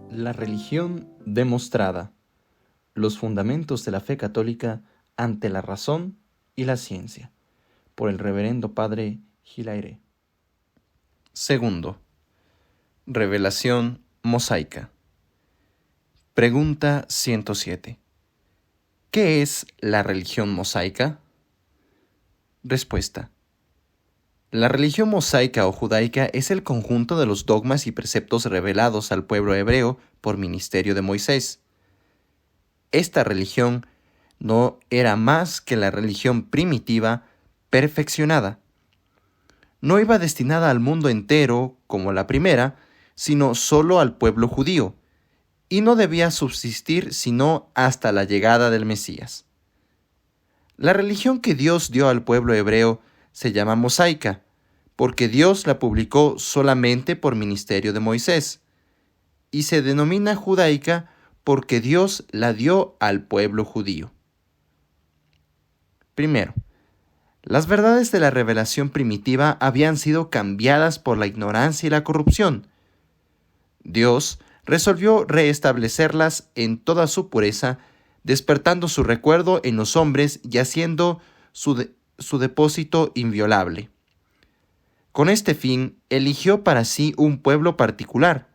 La religión demostrada. Los fundamentos de la fe católica ante la razón y la ciencia. Por el Reverendo Padre Hilaire. Segundo. Revelación mosaica. Pregunta 107. ¿Qué es la religión mosaica? Respuesta. La religión mosaica o judaica es el conjunto de los dogmas y preceptos revelados al pueblo hebreo por ministerio de Moisés. Esta religión no era más que la religión primitiva perfeccionada. No iba destinada al mundo entero como la primera, sino solo al pueblo judío, y no debía subsistir sino hasta la llegada del Mesías. La religión que Dios dio al pueblo hebreo se llama mosaica, porque Dios la publicó solamente por ministerio de Moisés, y se denomina judaica porque Dios la dio al pueblo judío. Primero, las verdades de la revelación primitiva habían sido cambiadas por la ignorancia y la corrupción. Dios resolvió restablecerlas en toda su pureza, despertando su recuerdo en los hombres y haciendo su depósito inviolable. Con este fin, eligió para sí un pueblo particular,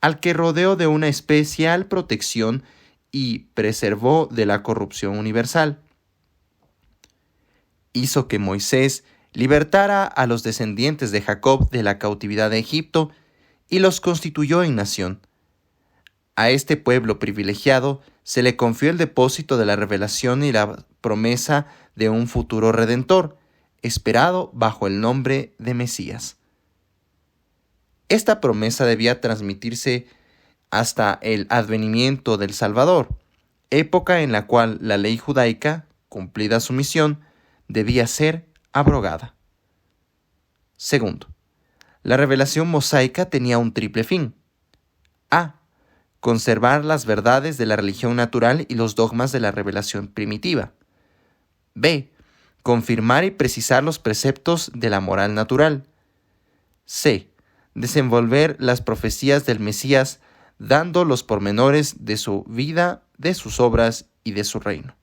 al que rodeó de una especial protección y preservó de la corrupción universal. Hizo que Moisés libertara a los descendientes de Jacob de la cautividad de Egipto y los constituyó en nación. A este pueblo privilegiado se le confió el depósito de la revelación y la promesa de un futuro redentor, esperado bajo el nombre de Mesías. Esta promesa debía transmitirse hasta el advenimiento del Salvador, época en la cual la ley judaica, cumplida su misión, debía ser abrogada. Segundo, la revelación mosaica tenía un triple fin. A. Conservar las verdades de la religión natural y los dogmas de la revelación primitiva. B. Confirmar y precisar los preceptos de la moral natural. C. Desenvolver las profecías del Mesías, dando los pormenores de su vida, de sus obras y de su reino.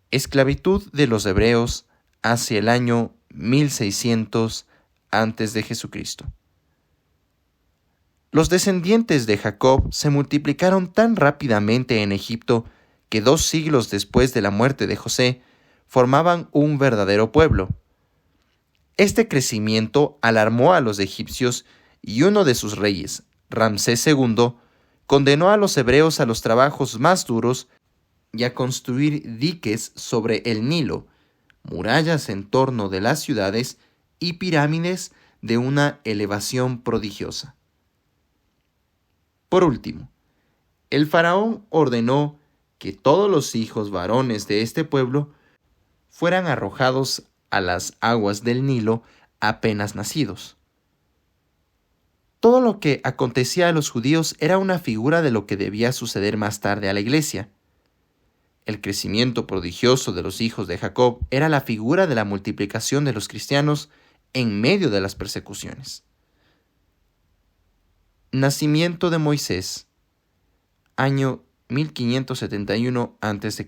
Esclavitud de los hebreos hacia el año 1600 a.C. Los descendientes de Jacob se multiplicaron tan rápidamente en Egipto que 2 siglos después de la muerte de José, formaban un verdadero pueblo. Este crecimiento alarmó a los egipcios y uno de sus reyes, Ramsés II, condenó a los hebreos a los trabajos más duros y a construir diques sobre el Nilo, murallas en torno de las ciudades y pirámides de una elevación prodigiosa. Por último, el faraón ordenó que todos los hijos varones de este pueblo fueran arrojados a las aguas del Nilo apenas nacidos. Todo lo que acontecía a los judíos era una figura de lo que debía suceder más tarde a la iglesia. El crecimiento prodigioso de los hijos de Jacob era la figura de la multiplicación de los cristianos en medio de las persecuciones. Nacimiento de Moisés, año 1571 a.C.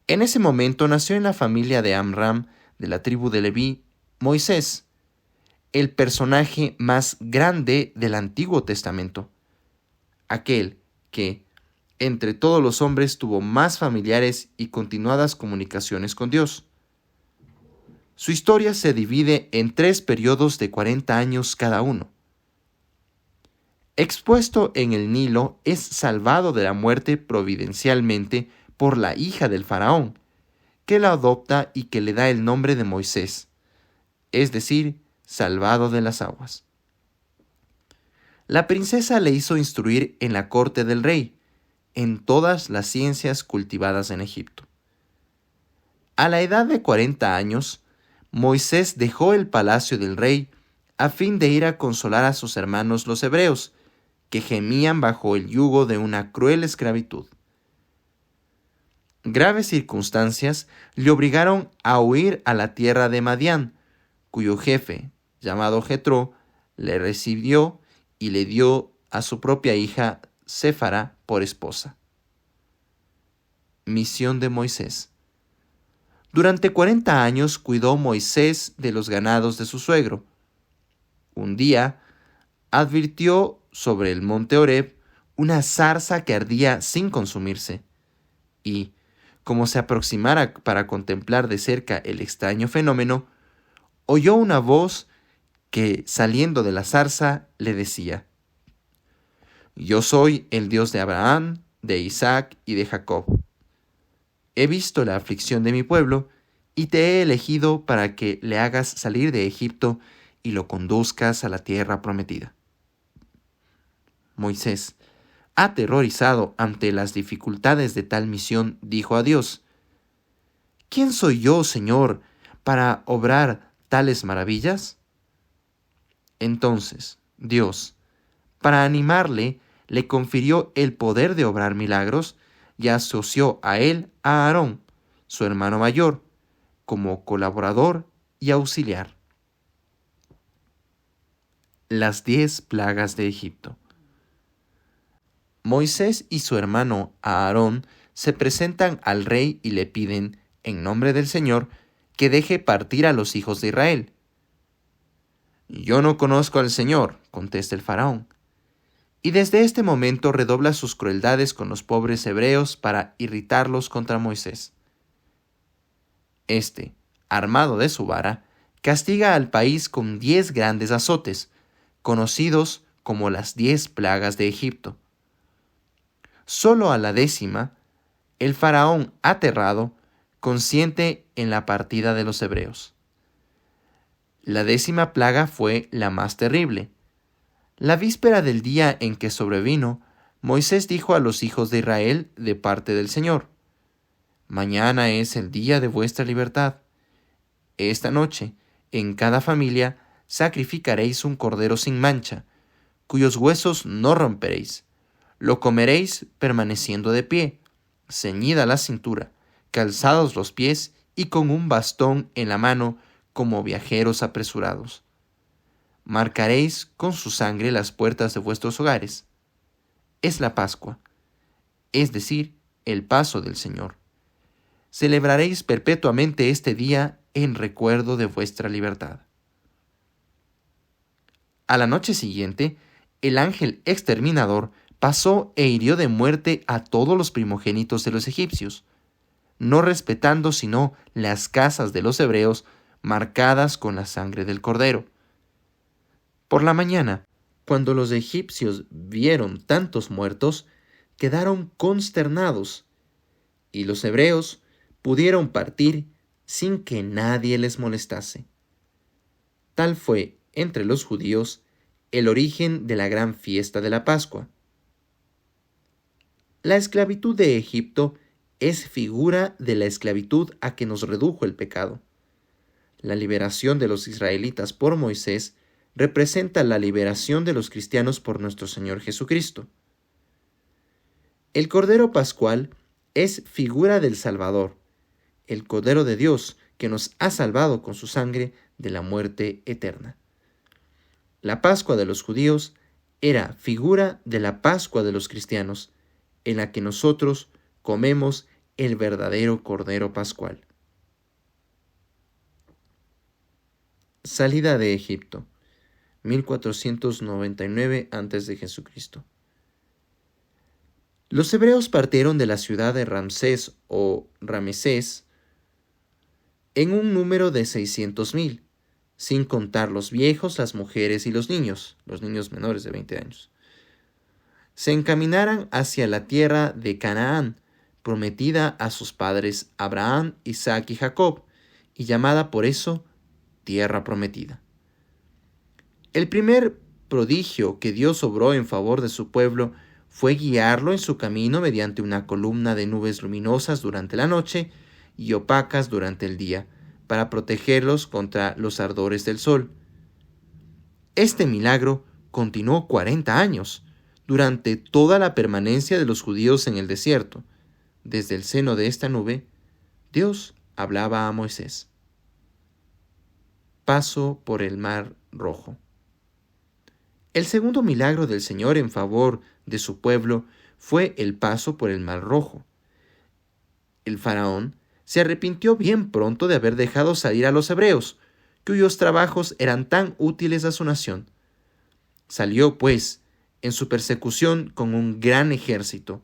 En ese momento nació en la familia de Amram, de la tribu de Leví, Moisés, el personaje más grande del Antiguo Testamento, aquel que, entre todos los hombres, tuvo más familiares y continuadas comunicaciones con Dios. Su historia se divide en 3 periodos de 40 años cada uno. Expuesto en el Nilo, es salvado de la muerte providencialmente por la hija del faraón, que la adopta y que le da el nombre de Moisés, es decir, salvado de las aguas. La princesa le hizo instruir en la corte del rey, en todas las ciencias cultivadas en Egipto. A la edad de 40 años, Moisés dejó el palacio del rey a fin de ir a consolar a sus hermanos los hebreos, que gemían bajo el yugo de una cruel esclavitud. Graves circunstancias le obligaron a huir a la tierra de Madián, cuyo jefe, llamado Jetro, le recibió y le dio a su propia hija Séfara por esposa. Misión de Moisés. Durante 40 años cuidó Moisés de los ganados de su suegro. Un día advirtió sobre el monte Horeb una zarza que ardía sin consumirse, y, como se aproximara para contemplar de cerca el extraño fenómeno, oyó una voz que, saliendo de la zarza, le decía: «Yo soy el Dios de Abraham, de Isaac y de Jacob. He visto la aflicción de mi pueblo y te he elegido para que le hagas salir de Egipto y lo conduzcas a la tierra prometida». Moisés, aterrorizado ante las dificultades de tal misión, dijo a Dios: «¿Quién soy yo, Señor, para obrar tales maravillas?». Entonces, Dios, para animarle, le confirió el poder de obrar milagros y asoció a él a Aarón, su hermano mayor, como colaborador y auxiliar. Las 10 plagas de Egipto. Moisés y su hermano Aarón se presentan al rey y le piden, en nombre del Señor, que deje partir a los hijos de Israel. «Yo no conozco al Señor», contesta el faraón, y desde este momento redobla sus crueldades con los pobres hebreos para irritarlos contra Moisés. Este, armado de su vara, castiga al país con 10 grandes azotes, conocidos como las 10 plagas de Egipto. Solo a la 10ª, el faraón, aterrado, consiente en la partida de los hebreos. La 10ª plaga fue la más terrible. La víspera del día en que sobrevino, Moisés dijo a los hijos de Israel de parte del Señor: «Mañana es el día de vuestra libertad. Esta noche, en cada familia, sacrificaréis un cordero sin mancha, cuyos huesos no romperéis. Lo comeréis permaneciendo de pie, ceñida la cintura, calzados los pies y con un bastón en la mano como viajeros apresurados. Marcaréis con su sangre las puertas de vuestros hogares. Es la Pascua, es decir, el paso del Señor. Celebraréis perpetuamente este día en recuerdo de vuestra libertad». A la noche siguiente, el ángel exterminador pasó e hirió de muerte a todos los primogénitos de los egipcios, no respetando sino las casas de los hebreos marcadas con la sangre del cordero. Por la mañana, cuando los egipcios vieron tantos muertos, quedaron consternados, y los hebreos pudieron partir sin que nadie les molestase. Tal fue, entre los judíos, el origen de la gran fiesta de la Pascua. La esclavitud de Egipto es figura de la esclavitud a que nos redujo el pecado. La liberación de los israelitas por Moisés representa la liberación de los cristianos por nuestro Señor Jesucristo. El Cordero Pascual es figura del Salvador, el Cordero de Dios que nos ha salvado con su sangre de la muerte eterna. La Pascua de los judíos era figura de la Pascua de los cristianos, en la que nosotros comemos el verdadero Cordero Pascual. Salida de Egipto, 1499 a.C. Los hebreos partieron de la ciudad de Ramsés o Ramesés en un número de 600,000, sin contar los viejos, las mujeres y los niños menores de 20 años. Se encaminaran hacia la tierra de Canaán, prometida a sus padres Abraham, Isaac y Jacob, y llamada por eso Tierra Prometida. El primer prodigio que Dios obró en favor de su pueblo fue guiarlo en su camino mediante una columna de nubes luminosas durante la noche y opacas durante el día, para protegerlos contra los ardores del sol. Este milagro continuó 40 años, durante toda la permanencia de los judíos en el desierto. Desde el seno de esta nube, Dios hablaba a Moisés. Paso por el Mar Rojo. El segundo milagro del Señor en favor de su pueblo fue el paso por el Mar Rojo. El faraón se arrepintió bien pronto de haber dejado salir a los hebreos, cuyos trabajos eran tan útiles a su nación. Salió, pues, en su persecución con un gran ejército,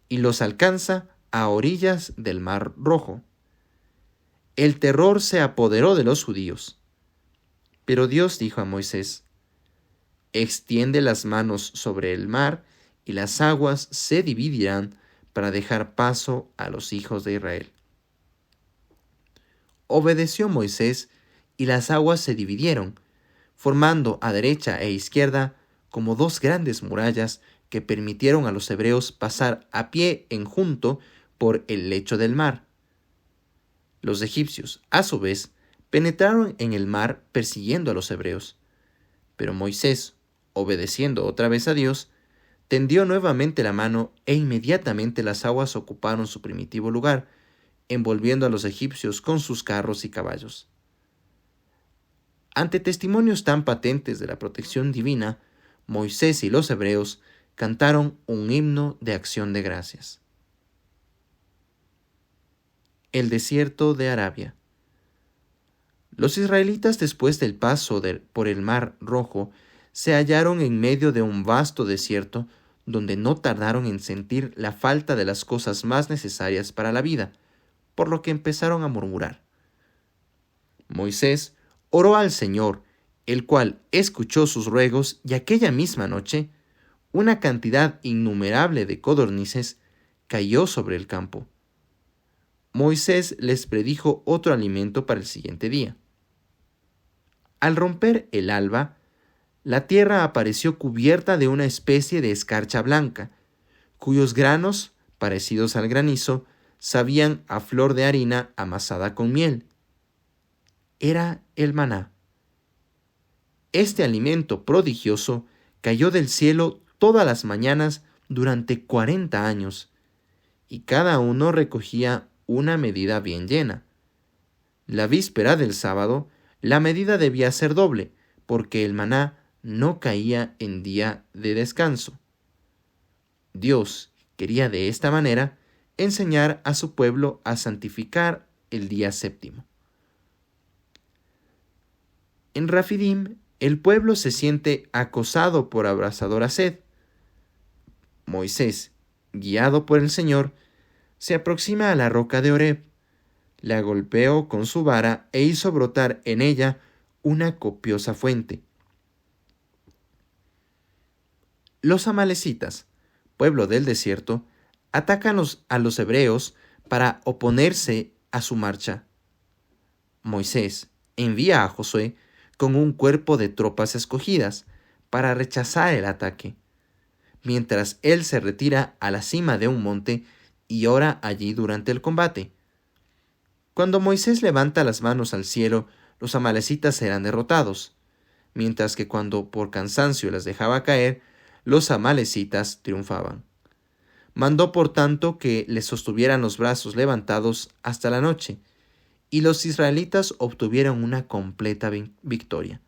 y los alcanza a orillas del Mar Rojo. El terror se apoderó de los judíos. Pero Dios dijo a Moisés: extiende las manos sobre el mar, y las aguas se dividirán para dejar paso a los hijos de Israel. Obedeció Moisés, y las aguas se dividieron, formando a derecha e izquierda como dos grandes murallas que permitieron a los hebreos pasar a pie enjunto por el lecho del mar. Los egipcios, a su vez, penetraron en el mar persiguiendo a los hebreos. Pero Moisés, obedeciendo otra vez a Dios, tendió nuevamente la mano e inmediatamente las aguas ocuparon su primitivo lugar, envolviendo a los egipcios con sus carros y caballos. Ante testimonios tan patentes de la protección divina, Moisés y los hebreos cantaron un himno de acción de gracias. El desierto de Arabia. Los israelitas, después del paso por el Mar Rojo, se hallaron en medio de un vasto desierto donde no tardaron en sentir la falta de las cosas más necesarias para la vida, por lo que empezaron a murmurar. Moisés oró al Señor, el cual escuchó sus ruegos, y aquella misma noche una cantidad innumerable de codornices cayó sobre el campo. Moisés les predijo otro alimento para el siguiente día. Al romper el alba, la tierra apareció cubierta de una especie de escarcha blanca, cuyos granos, parecidos al granizo, sabían a flor de harina amasada con miel. Era el maná. Este alimento prodigioso cayó del cielo todas las mañanas durante 40 años, y cada uno recogía una medida bien llena. La víspera del sábado, la medida debía ser doble, porque el maná no caía en día de descanso. Dios quería de esta manera enseñar a su pueblo a santificar el día séptimo. En Rafidim, el pueblo se siente acosado por abrasadora sed. Moisés, guiado por el Señor, se aproxima a la roca de Horeb, la golpeó con su vara e hizo brotar en ella una copiosa fuente. Los amalecitas, pueblo del desierto, atacan a los hebreos para oponerse a su marcha. Moisés envía a Josué con un cuerpo de tropas escogidas para rechazar el ataque, mientras él se retira a la cima de un monte y ora allí durante el combate. Cuando Moisés levanta las manos al cielo, los amalecitas serán derrotados, mientras que cuando por cansancio las dejaba caer, los amalecitas triunfaban. Mandó por tanto que les sostuvieran los brazos levantados hasta la noche, y los israelitas obtuvieron una completa victoria.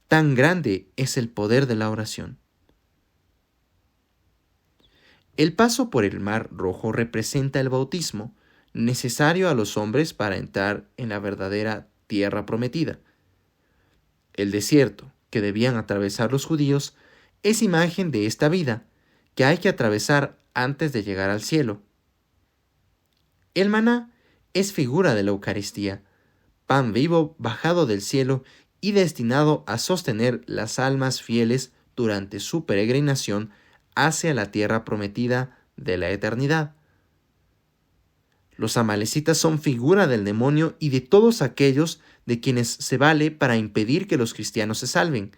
Tan grande es el poder de la oración. El paso por el Mar Rojo representa el bautismo, necesario a los hombres para entrar en la verdadera tierra prometida. El desierto que debían atravesar los judíos es imagen de esta vida que hay que atravesar antes de llegar al cielo. El maná es figura de la Eucaristía, pan vivo bajado del cielo y destinado a sostener las almas fieles durante su peregrinación hacia la tierra prometida de la eternidad. Los amalecitas son figura del demonio y de todos aquellos de quienes se vale para impedir que los cristianos se salven.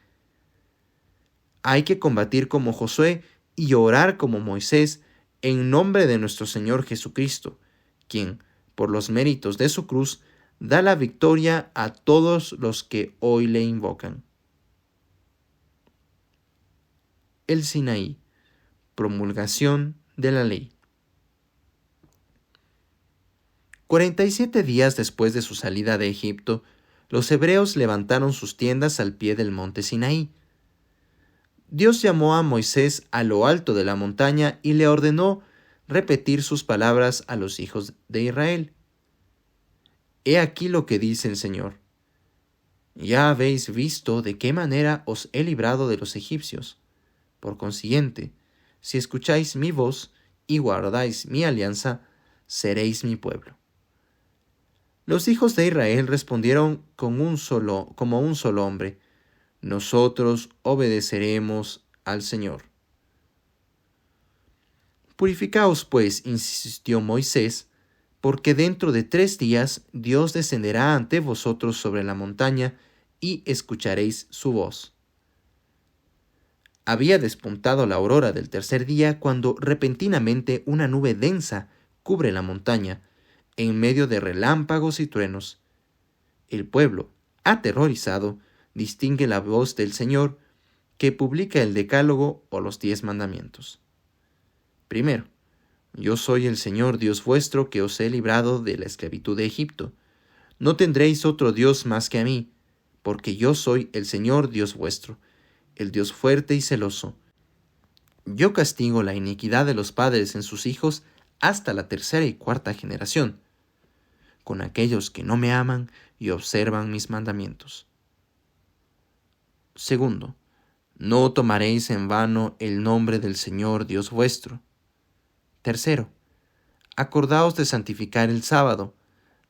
Hay que combatir como Josué y orar como Moisés en nombre de nuestro Señor Jesucristo, quien, por los méritos de su cruz, da la victoria a todos los que hoy le invocan. el Sinaí. Promulgación de la ley. 47 días después de su salida de Egipto, los hebreos levantaron sus tiendas al pie del monte Sinaí. Dios llamó a Moisés a lo alto de la montaña y le ordenó repetir sus palabras a los hijos de Israel. He aquí lo que dice el Señor. Ya habéis visto de qué manera os he librado de los egipcios. Por consiguiente, si escucháis mi voz y guardáis mi alianza, seréis mi pueblo. Los hijos de Israel respondieron como un solo hombre: nosotros obedeceremos al Señor. Purificaos pues, insistió Moisés, porque dentro de 3 días Dios descenderá ante vosotros sobre la montaña y escucharéis su voz. Había despuntado la aurora del 3er día cuando repentinamente una nube densa cubre la montaña, en medio de relámpagos y truenos. El pueblo, aterrorizado, distingue la voz del Señor, que publica el Decálogo o los 10 mandamientos. Primero, yo soy el Señor Dios vuestro que os he librado de la esclavitud de Egipto. No tendréis otro Dios más que a mí, porque yo soy el Señor Dios vuestro, el Dios fuerte y celoso. Yo castigo la iniquidad de los padres en sus hijos hasta la 3ª y 4ª generación, con aquellos que no me aman y observan mis mandamientos. Segundo, no tomaréis en vano el nombre del Señor Dios vuestro. Tercero, acordaos de santificar el sábado.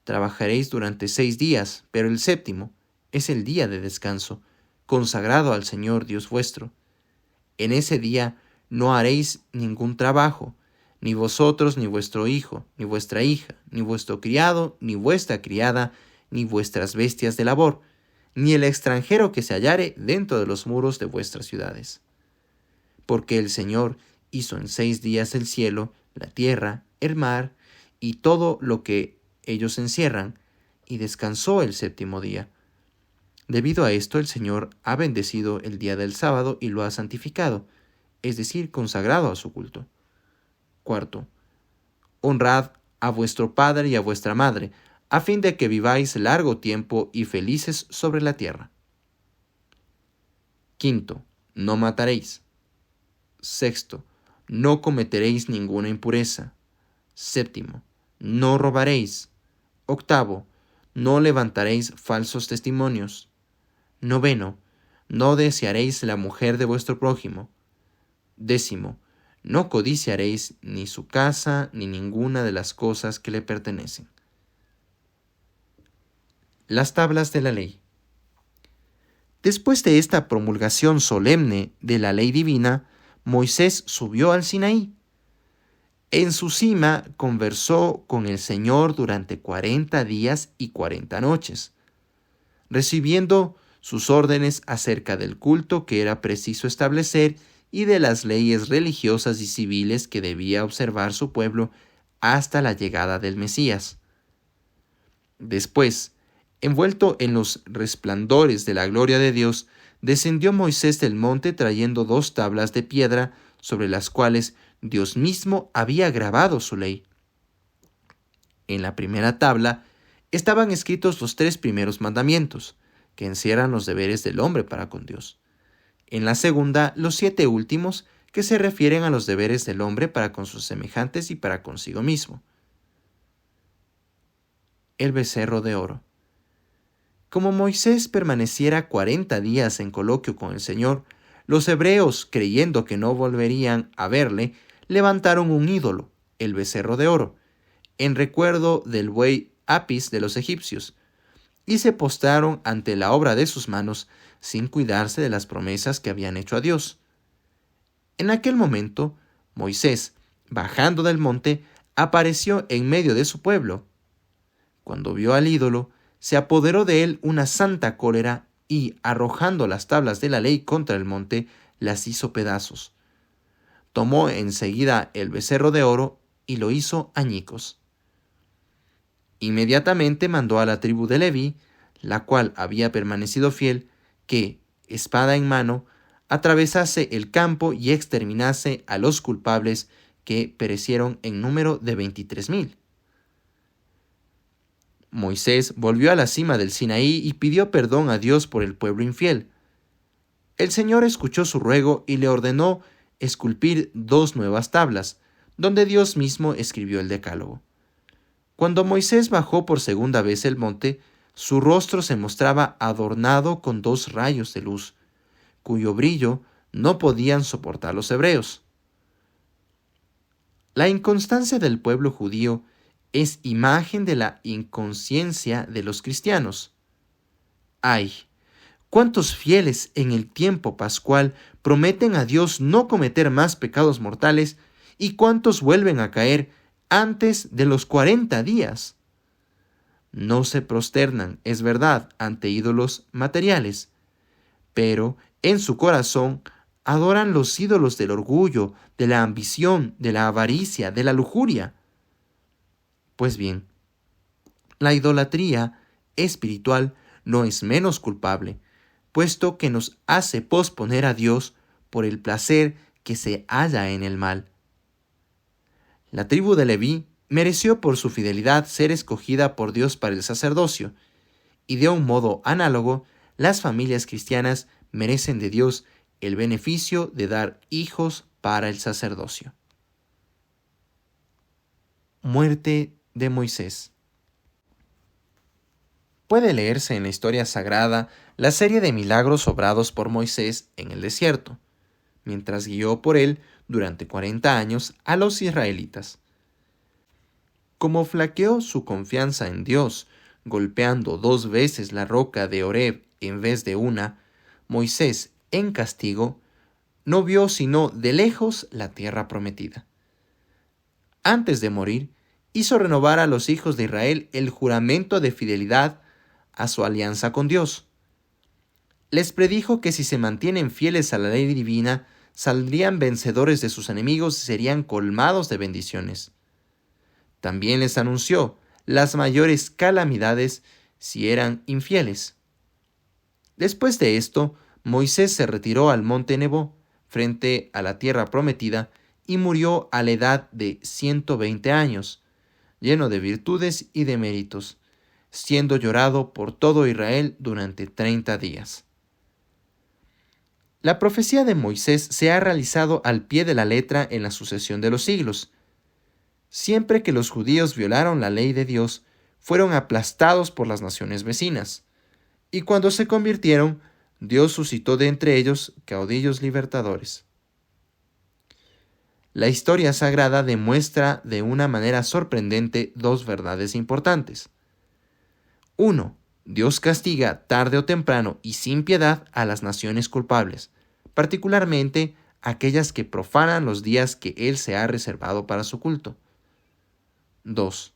Trabajaréis durante 6 días, pero el 7º es el día de descanso, consagrado al Señor Dios vuestro. En ese día no haréis ningún trabajo, ni vosotros, ni vuestro hijo, ni vuestra hija, ni vuestro criado, ni vuestra criada, ni vuestras bestias de labor, ni el extranjero que se hallare dentro de los muros de vuestras ciudades. Porque el Señor hizo en 6 días el cielo, la tierra, el mar, y todo lo que ellos encierran, y descansó el 7º día. Debido a esto, el Señor ha bendecido el día del sábado y lo ha santificado, es decir, consagrado a su culto. Cuarto, honrad a vuestro padre y a vuestra madre, a fin de que viváis largo tiempo y felices sobre la tierra. Quinto, no mataréis. Sexto, no cometeréis ninguna impureza. Séptimo, no robaréis. Octavo, no levantaréis falsos testimonios. Noveno, no desearéis la mujer de vuestro prójimo. Décimo, no codiciaréis ni su casa ni ninguna de las cosas que le pertenecen. Las tablas de la ley. Después de esta promulgación solemne de la ley divina, Moisés subió al Sinaí. En su cima conversó con el Señor durante 40 días y 40 noches, recibiendo sus órdenes acerca del culto que era preciso establecer y de las leyes religiosas y civiles que debía observar su pueblo hasta la llegada del Mesías. Después, envuelto en los resplandores de la gloria de Dios, descendió Moisés del monte trayendo 2 tablas de piedra sobre las cuales Dios mismo había grabado su ley. En la primera tabla estaban escritos los 3 primeros mandamientos, que encierran los deberes del hombre para con Dios. En la segunda, los 7 últimos, que se refieren a los deberes del hombre para con sus semejantes y para consigo mismo. El becerro de oro. Como Moisés permaneciera 40 días en coloquio con el Señor, los hebreos, creyendo que no volverían a verle, levantaron un ídolo, el becerro de oro, en recuerdo del buey Apis de los egipcios, y se postraron ante la obra de sus manos sin cuidarse de las promesas que habían hecho a Dios. En aquel momento, Moisés, bajando del monte, apareció en medio de su pueblo. Cuando vio al ídolo, se apoderó de él una santa cólera y, arrojando las tablas de la ley contra el monte, las hizo pedazos. Tomó enseguida el becerro de oro y lo hizo añicos. Inmediatamente mandó a la tribu de Leví, la cual había permanecido fiel, que, espada en mano, atravesase el campo y exterminase a los culpables, que perecieron en número de 23,000. Moisés volvió a la cima del Sinaí y pidió perdón a Dios por el pueblo infiel. El Señor escuchó su ruego y le ordenó esculpir 2 nuevas tablas, donde Dios mismo escribió el decálogo. Cuando Moisés bajó por segunda vez el monte, su rostro se mostraba adornado con 2 rayos de luz, cuyo brillo no podían soportar los hebreos. La inconstancia del pueblo judío es imagen de la inconsciencia de los cristianos. ¡Ay! ¿Cuántos fieles en el tiempo pascual prometen a Dios no cometer más pecados mortales y cuántos vuelven a caer antes de los 40 días? No se prosternan, es verdad, ante ídolos materiales, pero en su corazón adoran los ídolos del orgullo, de la ambición, de la avaricia, de la lujuria. Pues bien, la idolatría espiritual no es menos culpable, puesto que nos hace posponer a Dios por el placer que se halla en el mal. La tribu de Leví mereció por su fidelidad ser escogida por Dios para el sacerdocio, y de un modo análogo, las familias cristianas merecen de Dios el beneficio de dar hijos para el sacerdocio. Muerte de Moisés. Puede leerse en la historia sagrada la serie de milagros obrados por Moisés en el desierto, mientras guió por él durante 40 años a los israelitas. Como flaqueó su confianza en Dios, golpeando 2 veces la roca de Horeb en vez de una, Moisés, en castigo, no vio sino de lejos la tierra prometida. Antes de morir, hizo renovar a los hijos de Israel el juramento de fidelidad a su alianza con Dios. Les predijo que si se mantienen fieles a la ley divina, saldrían vencedores de sus enemigos y serían colmados de bendiciones. También les anunció las mayores calamidades si eran infieles. Después de esto, Moisés se retiró al monte Nebo, frente a la tierra prometida, y murió a la edad de 120 años, lleno de virtudes y de méritos, siendo llorado por todo Israel durante 30 días. La profecía de Moisés se ha realizado al pie de la letra en la sucesión de los siglos. Siempre que los judíos violaron la ley de Dios, fueron aplastados por las naciones vecinas, y cuando se convirtieron, Dios suscitó de entre ellos caudillos libertadores. La historia sagrada demuestra de una manera sorprendente 2 verdades importantes. 1. Dios castiga tarde o temprano y sin piedad a las naciones culpables, particularmente aquellas que profanan los días que Él se ha reservado para su culto. 2.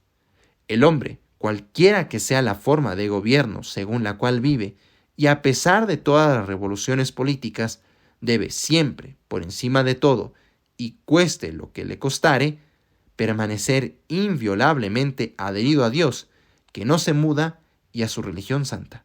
El hombre, cualquiera que sea la forma de gobierno según la cual vive, y a pesar de todas las revoluciones políticas, debe siempre, por encima de todo, y cueste lo que le costare, permanecer inviolablemente adherido a Dios, que no se muda, y a su religión santa.